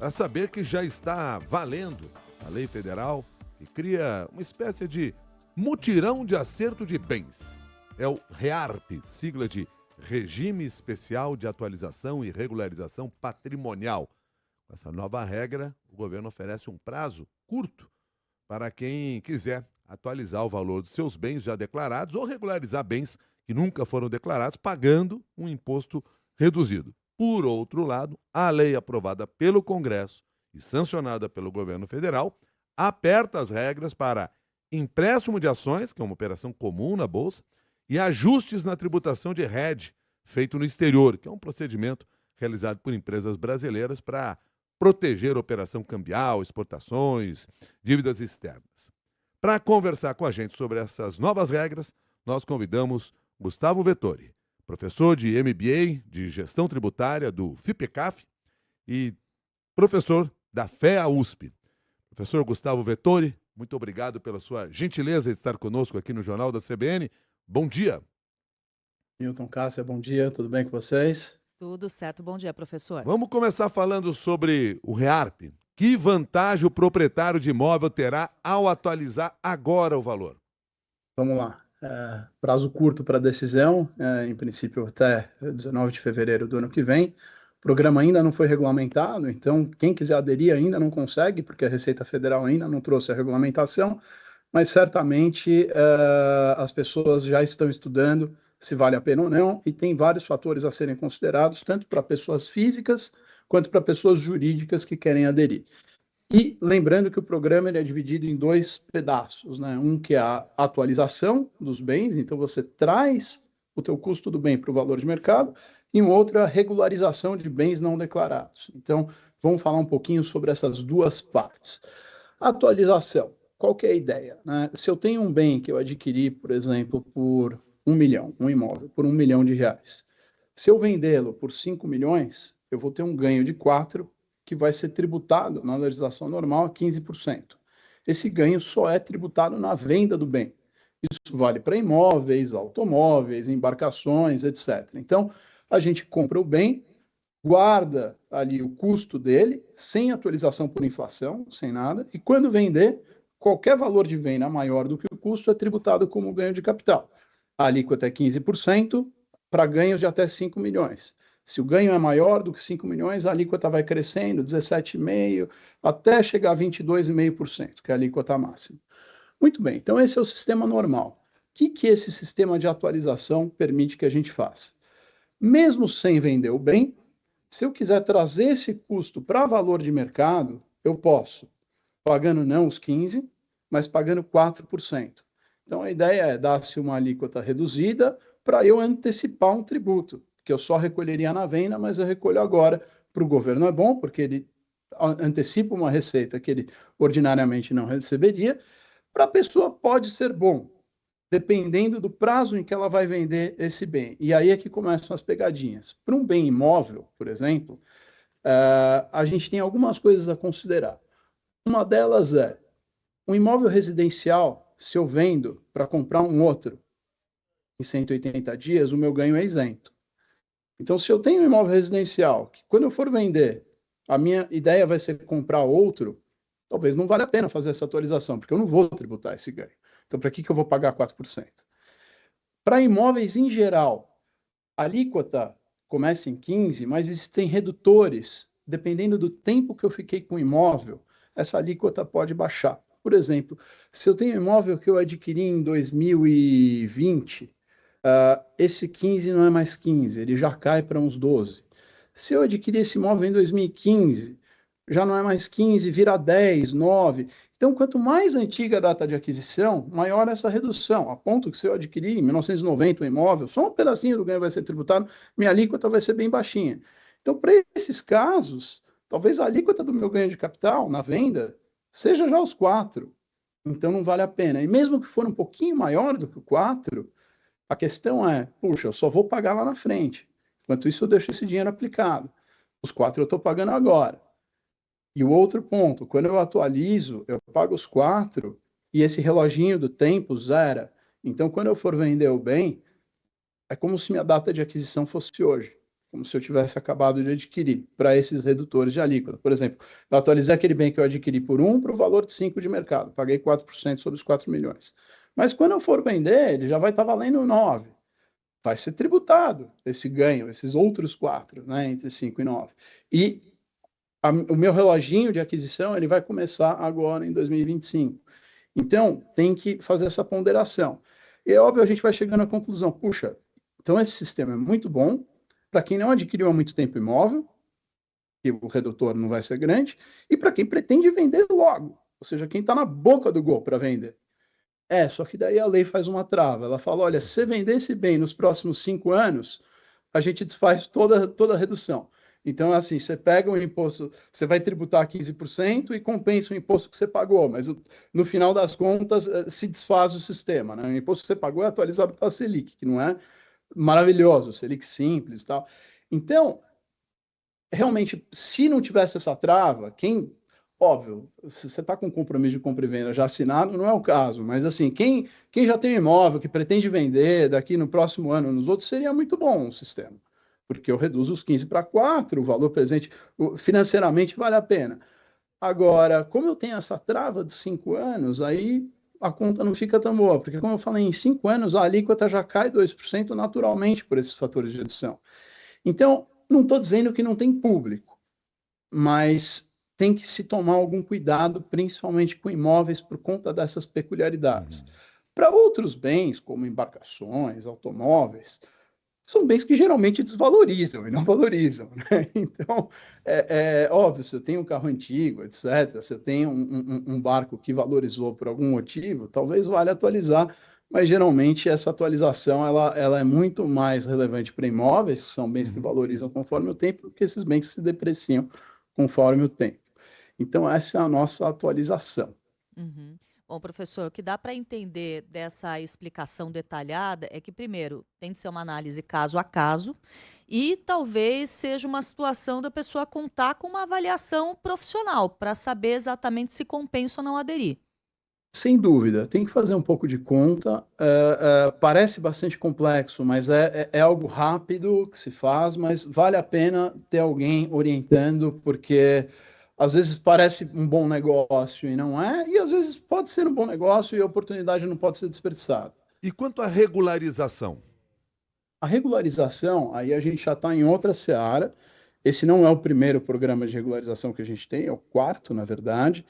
para saber que já está valendo a lei federal que cria uma espécie de mutirão de acerto de bens. É o REARP, sigla de Regime Especial de Atualização e Regularização Patrimonial. Com essa nova regra, o governo oferece um prazo curto para quem quiser atualizar o valor dos seus bens já declarados ou regularizar bens que nunca foram declarados, pagando um imposto reduzido. Por outro lado, a lei aprovada pelo Congresso e sancionada pelo governo federal aperta as regras para empréstimo de ações, que é uma operação comum na Bolsa, e ajustes na tributação de hedge, feito no exterior, que é um procedimento realizado por empresas brasileiras para proteger a operação cambial, exportações, dívidas externas. Para conversar com a gente sobre essas novas regras, nós convidamos Gustavo Vettori, professor de MBA de Gestão Tributária do FIPECAF e professor da FEA USP. Professor Gustavo Vettori, muito obrigado pela sua gentileza de estar conosco aqui no Jornal da CBN. Bom dia. Milton, Cássia, bom dia, tudo bem com vocês? Tudo certo, bom dia, professor. Vamos começar falando sobre o REARP. Que vantagem o proprietário de imóvel terá ao atualizar agora o valor? Vamos lá. Prazo curto para decisão, em princípio até 19 de fevereiro do ano que vem. O programa ainda não foi regulamentado, então quem quiser aderir ainda não consegue, porque a Receita Federal ainda não trouxe a regulamentação, mas certamente as pessoas já estão estudando se vale a pena ou não, e tem vários fatores a serem considerados, tanto para pessoas físicas quanto para pessoas jurídicas que querem aderir. E lembrando que o programa ele é dividido em dois pedaços, né? Um que é a atualização dos bens, então você traz o teu custo do bem para o valor de mercado, e um outro é a regularização de bens não declarados. Então, vamos falar um pouquinho sobre essas duas partes. Atualização, qual que é a ideia, né? Se eu tenho um bem que eu adquiri, por exemplo, por 1 milhão, um imóvel, por R$1 milhão, se eu vendê-lo por 5 milhões, eu vou ter um ganho de 4, que vai ser tributado na legislação normal a 15%. Esse ganho só é tributado na venda do bem. Isso vale para imóveis, automóveis, embarcações, etc. Então, a gente compra o bem, guarda ali o custo dele, sem atualização por inflação, sem nada, e quando vender, qualquer valor de venda maior do que o custo é tributado como ganho de capital. A alíquota é 15% para ganhos de até 5 milhões. Se o ganho é maior do que 5 milhões, a alíquota vai crescendo, 17,5%, até chegar a 22,5%, que é a alíquota máxima. Muito bem, então esse é o sistema normal. O que esse sistema de atualização permite que a gente faça? Mesmo sem vender o bem, se eu quiser trazer esse custo para valor de mercado, eu posso, pagando não os 15%, mas pagando 4%. Então, a ideia é dar-se uma alíquota reduzida para eu antecipar um tributo, que eu só recolheria na venda, mas eu recolho agora. Para o governo é bom, porque ele antecipa uma receita que ele ordinariamente não receberia. Para a pessoa pode ser bom, dependendo do prazo em que ela vai vender esse bem. E aí é que começam as pegadinhas. Para um bem imóvel, por exemplo, a gente tem algumas coisas a considerar. Uma delas é, um imóvel residencial, se eu vendo para comprar um outro em 180 dias, o meu ganho é isento. Então, se eu tenho um imóvel residencial, que quando eu for vender, a minha ideia vai ser comprar outro, talvez não valha a pena fazer essa atualização, porque eu não vou tributar esse ganho. Então, para que eu vou pagar 4%? Para imóveis em geral, a alíquota começa em 15%, mas existem redutores. Dependendo do tempo que eu fiquei com o imóvel, essa alíquota pode baixar. Por exemplo, se eu tenho um imóvel que eu adquiri em 2020, esse 15 não é mais 15, ele já cai para uns 12. Se eu adquiri esse imóvel em 2015, já não é mais 15, vira 10, 9. Então, quanto mais antiga a data de aquisição, maior essa redução. A ponto que se eu adquirir em 1990 um imóvel, só um pedacinho do ganho vai ser tributado, minha alíquota vai ser bem baixinha. Então, para esses casos, talvez a alíquota do meu ganho de capital na venda seja já os 4. Então, não vale a pena. E mesmo que for um pouquinho maior do que o 4, a questão é, puxa, eu só vou pagar lá na frente. Enquanto isso, eu deixo esse dinheiro aplicado. Os 4 eu estou pagando agora. E o outro ponto, quando eu atualizo, eu pago os 4 e esse reloginho do tempo zera. Então, quando eu for vender o bem, é como se minha data de aquisição fosse hoje. como se eu tivesse acabado de adquirir, para esses redutores de alíquota. Por exemplo, eu atualizei aquele bem que eu adquiri por 1 para o valor de 5 de mercado, paguei 4% sobre os 4 milhões. Mas quando eu for vender, ele já vai estar valendo 9. Vai ser tributado esse ganho, esses outros 4, né, entre 5 e 9. E o meu reloginho de aquisição ele vai começar agora em 2025. Então, tem que fazer essa ponderação. E é óbvio, a gente vai chegando à conclusão, puxa, então esse sistema é muito bom para quem não adquiriu há muito tempo imóvel, que o redutor não vai ser grande, e para quem pretende vender logo, ou seja, quem está na boca do gol para vender. Só que daí a lei faz uma trava. Ela fala, olha, se você vender esse bem nos próximos 5 anos, a gente desfaz toda a redução. Então, assim, você pega um imposto, você vai tributar 15% e compensa o imposto que você pagou, mas no final das contas se desfaz o sistema, né? O imposto que você pagou é atualizado pela Selic, que não é maravilhoso, Selic simples e tal. Então, realmente, se não tivesse essa trava, óbvio, se você está com compromisso de compra e venda já assinado, não é o caso, mas assim, quem já tem imóvel, que pretende vender daqui no próximo ano, nos outros, seria muito bom o sistema, porque eu reduzo os 15 para 4, o valor presente, financeiramente vale a pena. Agora, como eu tenho essa trava de 5 anos, aí a conta não fica tão boa, porque como eu falei, em 5 anos a alíquota já cai 2% naturalmente por esses fatores de redução. Então, não estou dizendo que não tem público, mas tem que se tomar algum cuidado, principalmente com imóveis, por conta dessas peculiaridades. Para outros bens, como embarcações, automóveis, são bens que geralmente desvalorizam e não valorizam, né? Então, óbvio, se eu tenho um carro antigo, etc., se eu tenho um barco que valorizou por algum motivo, talvez valha atualizar, mas geralmente essa atualização ela é muito mais relevante para imóveis, que são bens que valorizam conforme o tempo, do que esses bens que se depreciam conforme o tempo. Então, essa é a nossa atualização. Uhum. Bom, professor, o que dá para entender dessa explicação detalhada é que, primeiro, tem de ser uma análise caso a caso e talvez seja uma situação da pessoa contar com uma avaliação profissional para saber exatamente se compensa ou não aderir. Sem dúvida, tem que fazer um pouco de conta. Parece bastante complexo, mas é algo rápido que se faz, mas vale a pena ter alguém orientando, porque às vezes parece um bom negócio e não é, e às vezes pode ser um bom negócio e a oportunidade não pode ser desperdiçada. E quanto à regularização? A regularização, aí a gente já está em outra seara. Esse não é o primeiro programa de regularização que a gente tem, é o quarto, na verdade.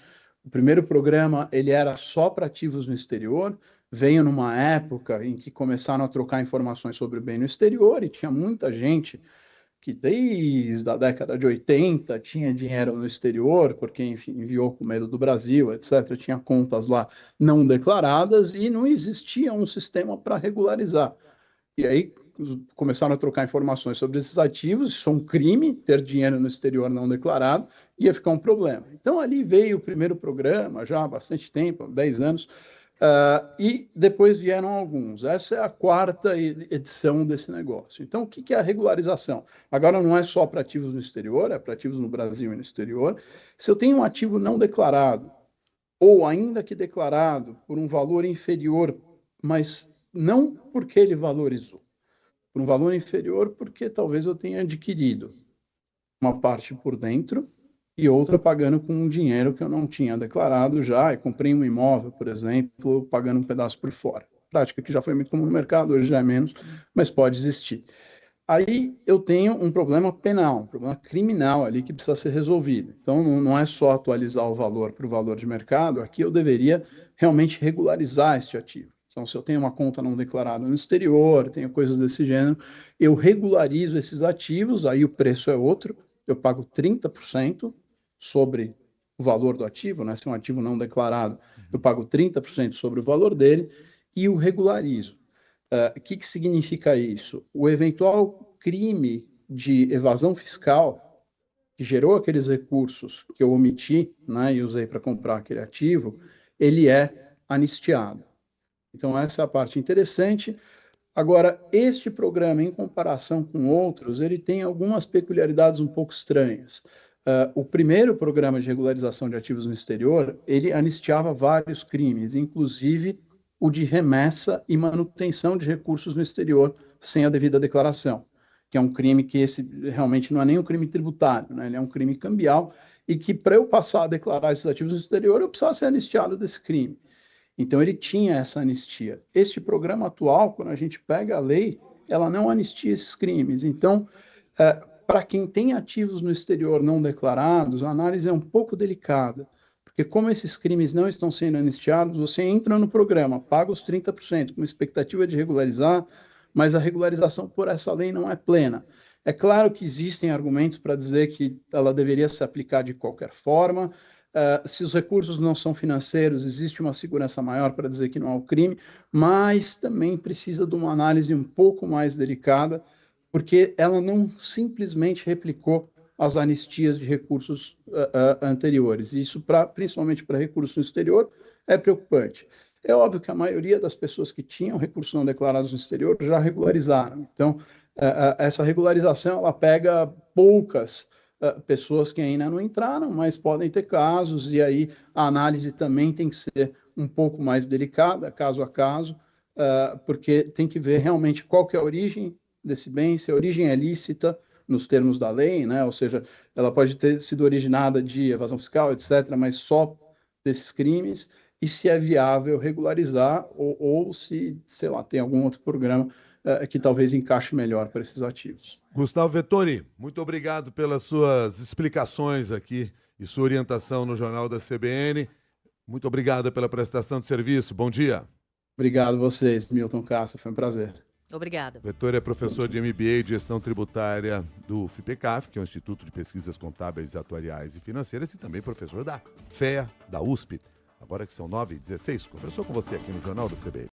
O primeiro programa, ele era só para ativos no exterior, veio numa época em que começaram a trocar informações sobre o bem no exterior e tinha muita gente que desde a década de 80 tinha dinheiro no exterior, porque, enfim, enviou com medo do Brasil, etc., tinha contas lá não declaradas e não existia um sistema para regularizar. E aí começaram a trocar informações sobre esses ativos, isso é um crime, ter dinheiro no exterior não declarado, ia ficar um problema. Então ali veio o primeiro programa, já há bastante tempo, 10 anos, e depois vieram alguns. Essa é a quarta edição desse negócio. Então o que é a regularização? Agora não é só para ativos no exterior, é para ativos no Brasil e no exterior. Se eu tenho um ativo não declarado, ou ainda que declarado por um valor inferior, mas não porque ele valorizou, por um valor inferior porque talvez eu tenha adquirido uma parte por dentro e outra pagando com um dinheiro que eu não tinha declarado já, e comprei um imóvel, por exemplo, pagando um pedaço por fora. Prática que já foi muito comum no mercado, hoje já é menos, mas pode existir. Aí eu tenho um problema penal, um problema criminal ali que precisa ser resolvido. Então não é só atualizar o valor para o valor de mercado, aqui eu deveria realmente regularizar este ativo. Então, se eu tenho uma conta não declarada no exterior, tenho coisas desse gênero, eu regularizo esses ativos, aí o preço é outro, eu pago 30% sobre o valor do ativo, né? Se é um ativo não declarado, eu pago 30% sobre o valor dele e o regularizo. O que significa isso? O eventual crime de evasão fiscal que gerou aqueles recursos que eu omiti, né, e usei para comprar aquele ativo, ele é anistiado. Então, essa é a parte interessante. Agora, este programa, em comparação com outros, ele tem algumas peculiaridades um pouco estranhas. O primeiro programa de regularização de ativos no exterior, ele anistiava vários crimes, inclusive o de remessa e manutenção de recursos no exterior sem a devida declaração. que é um crime que esse realmente não é nem um crime tributário, né? Ele é um crime cambial e que para eu passar a declarar esses ativos no exterior, eu precisava ser anistiado desse crime. Então ele tinha essa anistia. Este programa atual, quando a gente pega a lei, ela não anistia esses crimes. Então, para quem tem ativos no exterior não declarados, a análise é um pouco delicada, porque como esses crimes não estão sendo anistiados, você entra no programa, paga os 30%, com expectativa de regularizar, mas a regularização por essa lei não é plena. É claro que existem argumentos para dizer que ela deveria se aplicar de qualquer forma. Se os recursos não são financeiros, existe uma segurança maior para dizer que não há o crime, mas também precisa de uma análise um pouco mais delicada, porque ela não simplesmente replicou as anistias de recursos anteriores. E isso, principalmente para recursos no exterior, é preocupante. É óbvio que a maioria das pessoas que tinham recursos não declarados no exterior já regularizaram. Então, essa regularização ela pega poucas pessoas que ainda não entraram, mas podem ter casos, e aí a análise também tem que ser um pouco mais delicada, caso a caso, porque tem que ver realmente qual que é a origem desse bem, se a origem é lícita nos termos da lei, né? Ou seja, ela pode ter sido originada de evasão fiscal, etc., mas só desses crimes, e se é viável regularizar, ou se, sei lá, tem algum outro programa que talvez encaixe melhor para esses ativos. Gustavo Vettori, muito obrigado pelas suas explicações aqui e sua orientação no Jornal da CBN. Muito obrigado pela prestação de serviço. Bom dia. Obrigado a vocês, Milton Castro. Foi um prazer. Obrigada. Vettori é professor de MBA e Gestão Tributária do FIPECAF, que é o Instituto de Pesquisas Contábeis, Atuariais e Financeiras, e também professor da FEA, da USP. Agora que são 9h16, conversou com você aqui no Jornal da CBN.